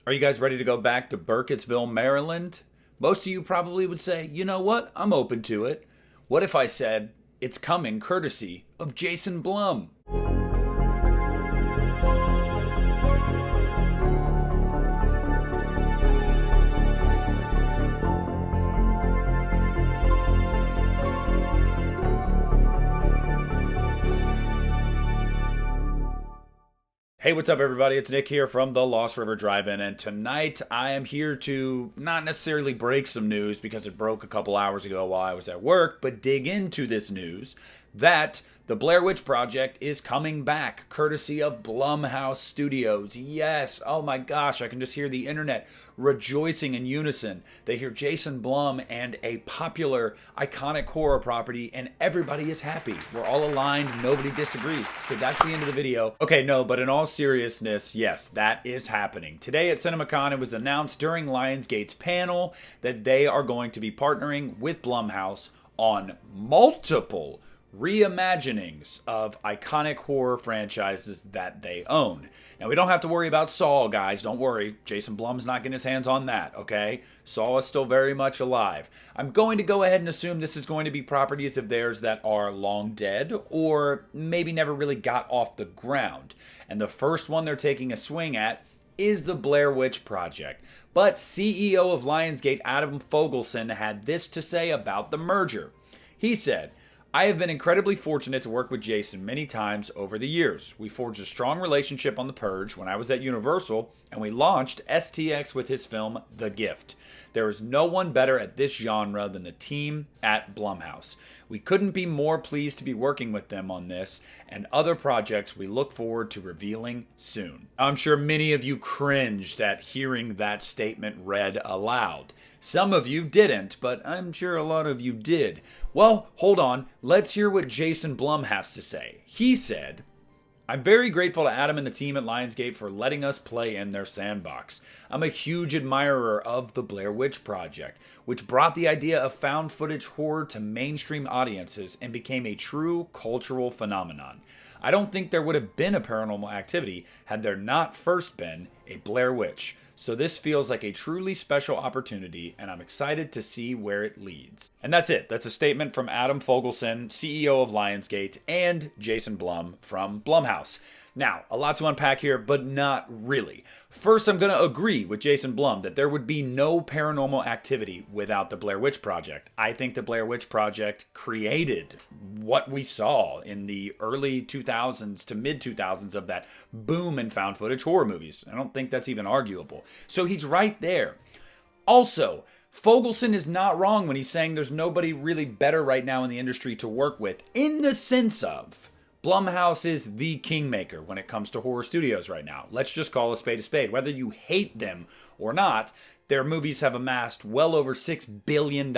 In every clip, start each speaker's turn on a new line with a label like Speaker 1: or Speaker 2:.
Speaker 1: Are you guys ready to go back to Burkittsville, Maryland? Most of you probably would say, you know what, I'm open to it. What if I said, it's coming courtesy of Jason Blum? Hey, what's up, everybody? It's Nick here from the Lost River Drive-In, and tonight I am here to not necessarily break some news because it broke a couple hours ago while I was at work, but dig into this news that the Blair Witch Project is coming back, courtesy of Blumhouse Studios. Yes, oh my gosh, I can just hear the internet rejoicing in unison. They hear Jason Blum and a popular, iconic horror property, and everybody is happy. We're all aligned, nobody disagrees. So that's the end of the video. Okay, no, but in all seriousness, yes, that is happening. Today at CinemaCon, it was announced during Lionsgate's panel that they are going to be partnering with Blumhouse on multiple reimaginings of iconic horror franchises that they own. Now, we don't have to worry about Saw, guys. Don't worry. Jason Blum's not getting his hands on that, okay? Saw is still very much alive. I'm going to go ahead and assume this is going to be properties of theirs that are long dead or maybe never really got off the ground. And the first one they're taking a swing at is the Blair Witch Project. But CEO of Lionsgate, Adam Fogelson, had this to say about the merger. He said, I have been incredibly fortunate to work with Jason many times over the years. We forged a strong relationship on The Purge when I was at Universal, and we launched STX with his film The Gift. There is no one better at this genre than the team at Blumhouse. We couldn't be more pleased to be working with them on this and other projects we look forward to revealing soon. I'm sure many of you cringed at hearing that statement read aloud. Some of you didn't, but I'm sure a lot of you did. Well, hold on. Let's hear what Jason Blum has to say. He said, I'm very grateful to Adam and the team at Lionsgate for letting us play in their sandbox. I'm a huge admirer of the Blair Witch Project, which brought the idea of found footage horror to mainstream audiences and became a true cultural phenomenon. I don't think there would have been a Paranormal Activity had there not first been a Blair Witch. So this feels like a truly special opportunity, and I'm excited to see where it leads. And that's it. That's a statement from Adam Fogelson, CEO of Lionsgate, and Jason Blum from Blumhouse. Now, a lot to unpack here, but not really. First, I'm going to agree with Jason Blum that there would be no Paranormal Activity without the Blair Witch Project. I think the Blair Witch Project created what we saw in the early 2000s to mid 2000s of that boom in found footage horror movies. I don't think that's even arguable. So he's right there. Also, Fogelson is not wrong when he's saying there's nobody really better right now in the industry to work with, in the sense of Blumhouse is the kingmaker when it comes to horror studios right now. Let's just call a spade a spade. Whether you hate them or not, their movies have amassed well over $6 billion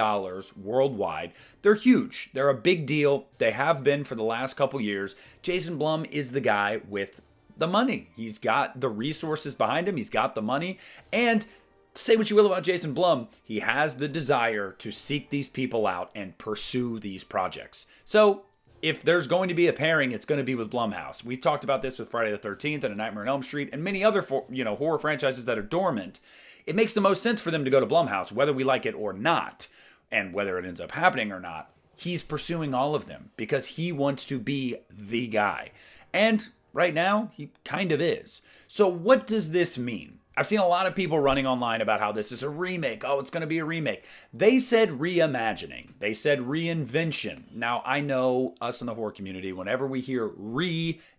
Speaker 1: worldwide. They're huge. They're a big deal. They have been for the last couple years. Jason Blum is the guy with the money. He's got the resources behind him. He's got the money. And say what you will about Jason Blum, he has the desire to seek these people out and pursue these projects. So if there's going to be a pairing, it's going to be with Blumhouse. We've talked about this with Friday the 13th and A Nightmare on Elm Street and many other horror franchises that are dormant. It makes the most sense for them to go to Blumhouse, whether we like it or not, and whether it ends up happening or not. He's pursuing all of them because he wants to be the guy. And right now, he kind of is. So what does this mean? I've seen a lot of people running online about how this is a remake. Oh, it's going to be a remake. They said reimagining. They said reinvention. Now, I know us in the horror community, whenever we hear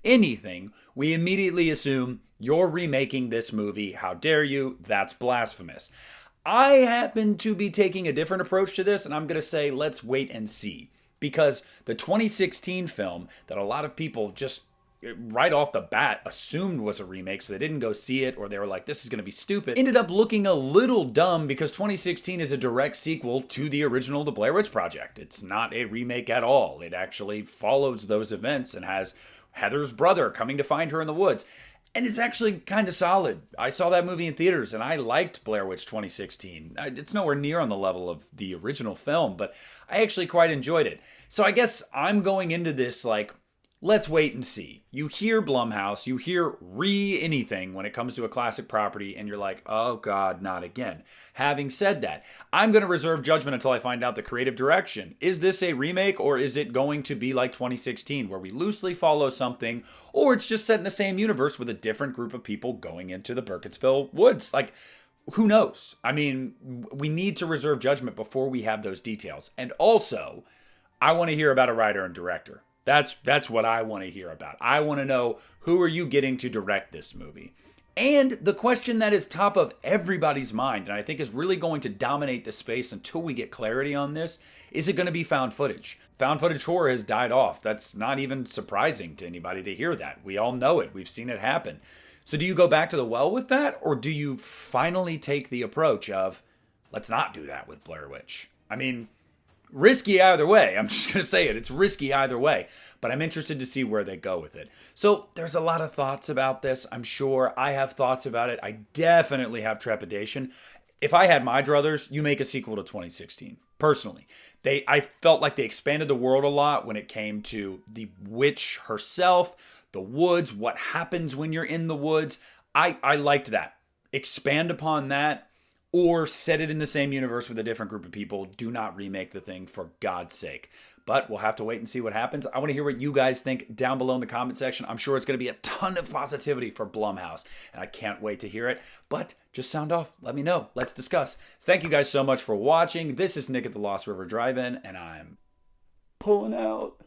Speaker 1: anything, we immediately assume you're remaking this movie. How dare you? That's blasphemous. I happen to be taking a different approach to this, and I'm going to say let's wait and see. Because the 2016 film that a lot of people just right off the bat assumed was a remake, so they didn't go see it, or they were like, this is going to be stupid, ended up looking a little dumb because 2016 is a direct sequel to the original The Blair Witch Project. It's not a remake at all. It actually follows those events and has Heather's brother coming to find her in the woods. And it's actually kind of solid. I saw that movie in theaters, and I liked Blair Witch 2016. It's nowhere near on the level of the original film, but I actually quite enjoyed it. So I guess I'm going into this like, let's wait and see. You hear Blumhouse, you hear anything when it comes to a classic property, and you're like, oh God, not again. Having said that, I'm going to reserve judgment until I find out the creative direction. Is this a remake, or is it going to be like 2016, where we loosely follow something, or it's just set in the same universe with a different group of people going into the Burkittsville woods? Like, who knows? I mean, we need to reserve judgment before we have those details. And also, I want to hear about a writer and director. That's what I want to hear about. I want to know, who are you getting to direct this movie? And the question that is top of everybody's mind, and I think is really going to dominate the space until we get clarity on this, is it going to be found footage? Found footage horror has died off. That's not even surprising to anybody to hear that. We all know it. We've seen it happen. So do you go back to the well with that, or do you finally take the approach of, let's not do that with Blair Witch? I mean, risky either way. I'm just going to say it. It's risky either way. But I'm interested to see where they go with it. So there's a lot of thoughts about this. I'm sure I have thoughts about it. I definitely have trepidation. If I had my druthers, you make a sequel to 2016. Personally, I felt like they expanded the world a lot when it came to the witch herself, the woods, what happens when you're in the woods. I liked that. Expand upon that. Or set it in the same universe with a different group of people. Do not remake the thing, for God's sake. But we'll have to wait and see what happens. I want to hear what you guys think down below in the comment section. I'm sure it's going to be a ton of positivity for Blumhouse, and I can't wait to hear it. But just sound off. Let me know. Let's discuss. Thank you guys so much for watching. This is Nick at the Lost River Drive-In, and I'm pulling out.